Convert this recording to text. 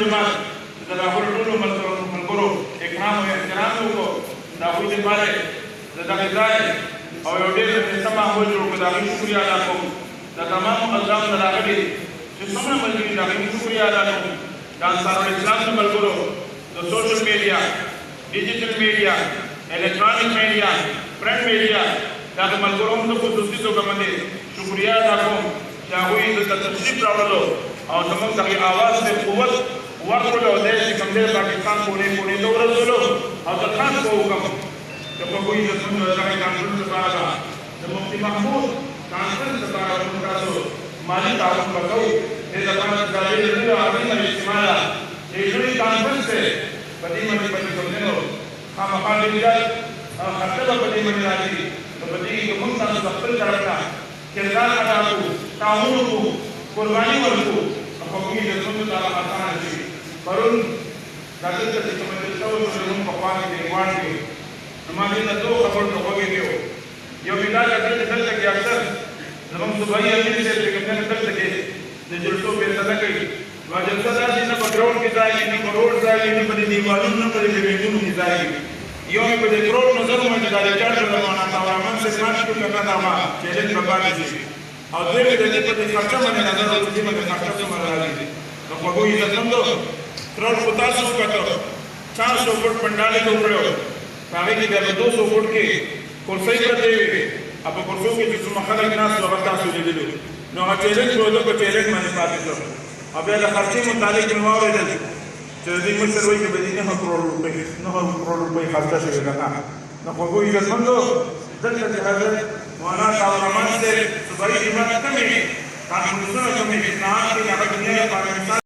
جماعت د راغلو ټولو ملګرو اکرام او احترام وکړو د هغوی دپاره د دغه ځای او یو ډېر ښایسته ماحول جوړ کړو د هغوی شکریه ادا کوم د تمامو قدرانو نه راغلي چې څومره ملګري د هغوی شکریه ادا کوم د انصارالاسلام د ملګرو د سوشل میډیا ډیجیټل میډیا الکترونیک میډیا پرنټ میډیا دغه ملګرو هم د خصوصي توګه باندې شکریه ادا کوم چې هغوی دلته تشریف راوړلو او زموږ دغه آواز ته قوت ورکړلو او دی چې کوم دی پاکستان کوڼې کوڼې ته ورسولو او درخواست به وکړم چې په هغوی د زموږ دغه کانفرنس لپاره د مفتي محمود کانفرنس لپاره موږ تاسو مالي تعاون به کوو دې لپاره چې دا ډېره لویه عظیمه اجتماع ده چې لوی کانفرنس دی په دې باندې به چې کوم دی نو خامخا ډېر خرچه به په دې باندې راځي نو په دې کې موږ تاسو د خپل طرف نه کردار ادا کړو تعاون وکړو قرباني ورکړو نو په هغوی د ژوند لپاره اسانه شي پرون دا دلته چې کومه جلسه وشوه زموږ په خوا کې ګریوان کې نو ما دې ته دوه خبرو ته غوږ یې یو مې دا کتل چې دلته کې اکثر زموږ صوبایي امیر صاحب چې کوم دی دلته کې د جلسو فیصله کوي نو جلسه داسې نه په ګراونډ کې ځای وي نه په روډ ځای وي نه په دې دیوالونو نه په دې بلډینګونو کې ځای وي یو مې په دې کروڑ نظر باندې دا ریکارډ کړل مولانا تاورامن صاحب ماش کو کړه دا ما چیلنج په باندې شي او دوی مې د دې په خرچه باندې نظر وکړي چې موږ خرچه څومره راځي نو په هغوی عزت مندو کروڑ کو تاسو وکړو 400 فٹ پنډالې جوړ کړو هغې کې بیا په 200 فٹ کې کرسۍ پرتې وې او په کرسو کې چې څومره خلک ناست وو هغه تاسو لیدلي نو هغه چیلنج به زه په چیلنج باندې پاتې شوم او بیا د خرچې متعلق مې واورېدل چې د دې مشر وایي چې په دې 9 کروڑ روپۍ خرچه شوې ده نو په هغوی عزتمندو دلته چې حضرت مولانا تاورامن صاحب صوبایي جماعت کمې کانفرنسونه کومې اصلاحات کوي هغه دنیا لپاره مثال